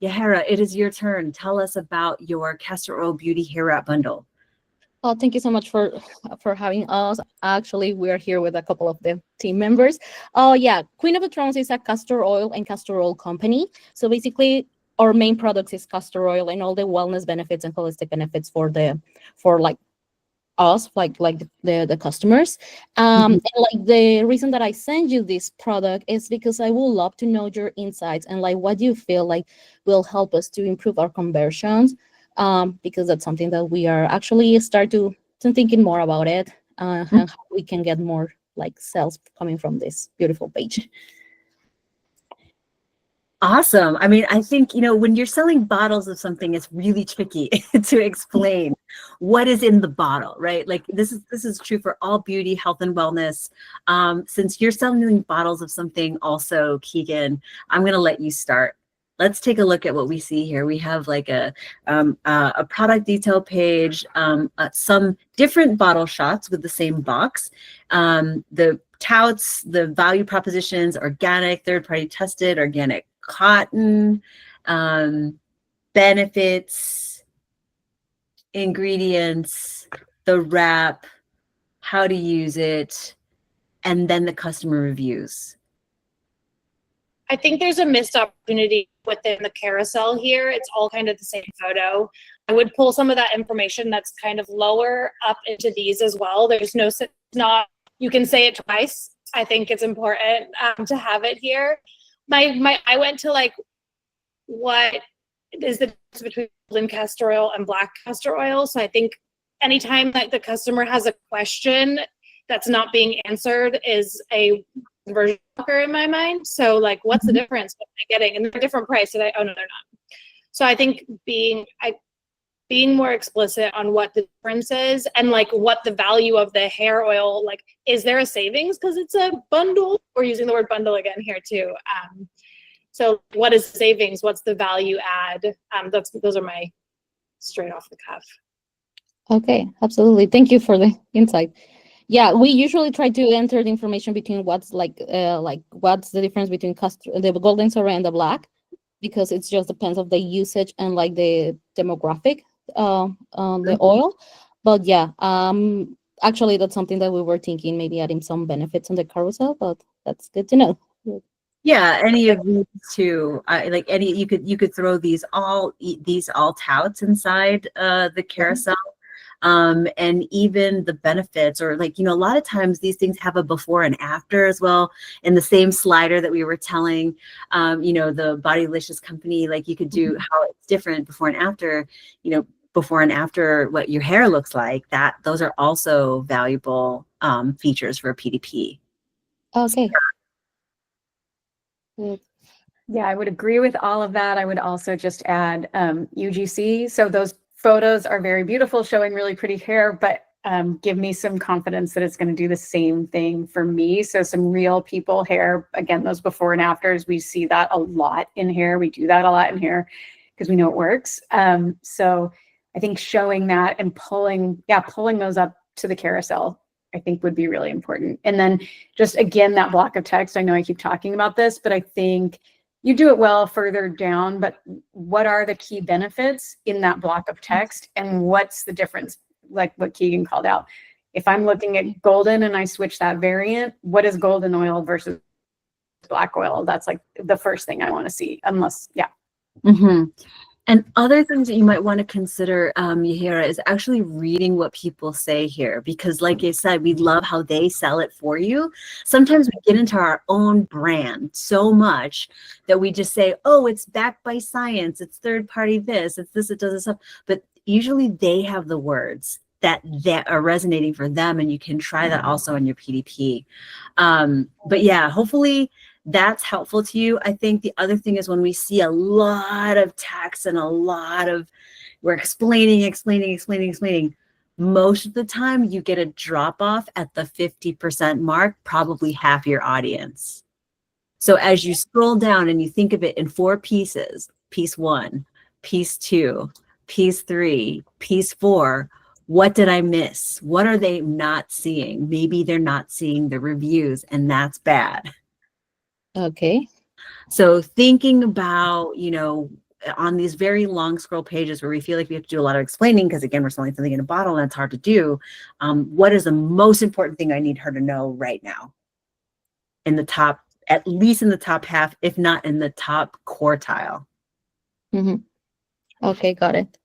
Yahaira, it is your turn. Tell us about your Castor Oil Beauty Hair Wrap Bundle. Oh, thank you so much for having us. Actually, we are here with a couple of the team members. Oh yeah, Queen of the Thrones is a castor oil and castor oil company. So basically, our main product is castor oil and all the wellness benefits and holistic benefits for like us, like the customers. And like the reason that I send you this product is because I would love to know your insights and like what you feel like will help us to improve our conversions. Because that's something that we are actually start to thinking more about it, and how we can get more like sales coming from this beautiful page. Awesome. I mean, I think, when you're selling bottles of something, it's really tricky to explain what is in the bottle, right? Like this is true for all beauty, health, and wellness. Since you're selling bottles of something also, Keegan, I'm going to let you start. Let's take a look at what we see here. We have like a product detail page, some different bottle shots with the same box. The touts, the value propositions, organic, third-party tested, organic cotton, benefits, ingredients, the wrap, how to use it, and then the customer reviews. I think there's a missed opportunity within the carousel here. It's all kind of the same photo. I would pull some of that information that's kind of lower up into these as well. There's you can say it twice. I think it's important to have it here. I went to like, what is the difference between golden castor oil and black castor oil? So I think anytime that the customer has a question that's not being answered is a conversion blocker in my mind. So like, what's the difference? What am I getting? And they're a different price. Oh no, they're not. So I think being more explicit on what the difference is and like what the value of the hair oil, like, is there a savings? Because it's a bundle. We're using the word bundle again here too. So what is savings? What's the value add? Those are my straight off the cuff. Okay, absolutely. Thank you for the insight. Yeah, we usually try to enter the information between what's what's the difference between the golden sorrel and the black, because it just depends of the usage and like the demographic on the oil. But yeah, actually that's something that we were thinking, maybe adding some benefits on the carousel, but that's good to know. Yeah, any of these two, you could throw these all touts inside the carousel. And even the benefits, or like, a lot of times these things have a before and after as well. In the same slider that we were telling, the Bodylicious company, like you could do how it's different before and after, before and after what your hair looks like, those are also valuable features for a PDP. Okay. Yeah, I would agree with all of that. I would also just add UGC. So those photos are very beautiful, showing really pretty hair, but give me some confidence that it's going to do the same thing for me. So some real people hair, again, those before and afters, we see that a lot in hair. We do that a lot in hair because we know it works. So I think showing that and pulling those up to the carousel, I think would be really important. And then just, again, that block of text, I know I keep talking about this, but I think you do it well further down, but what are the key benefits in that block of text, and what's the difference, like what Keegan called out? If I'm looking at golden and I switch that variant, what is golden oil versus black oil? That's like the first thing I want to see, unless, yeah. And other things that you might want to consider, Yahaira, is actually reading what people say here, because like you said, we love how they sell it for you. Sometimes we get into our own brand so much that we just say, oh, it's backed by science, it's third party this, it's this, it does this stuff. But usually they have the words that are resonating for them, and you can try that also on your PDP. But yeah, hopefully that's helpful to you. I think the other thing is when we see a lot of text and we're explaining, most of the time you get a drop off at the 50% mark, probably half your audience. So as you scroll down and you think of it in 4 pieces, piece 1, piece 2, piece 3, piece 4, what did I miss? What are they not seeing? Maybe they're not seeing the reviews, and that's bad. Okay. So thinking about, on these very long scroll pages where we feel like we have to do a lot of explaining, because again, we're selling something in a bottle and it's hard to do. What is the most important thing I need her to know right now? In the top, at least in the top half, if not in the top quartile. Okay, got it.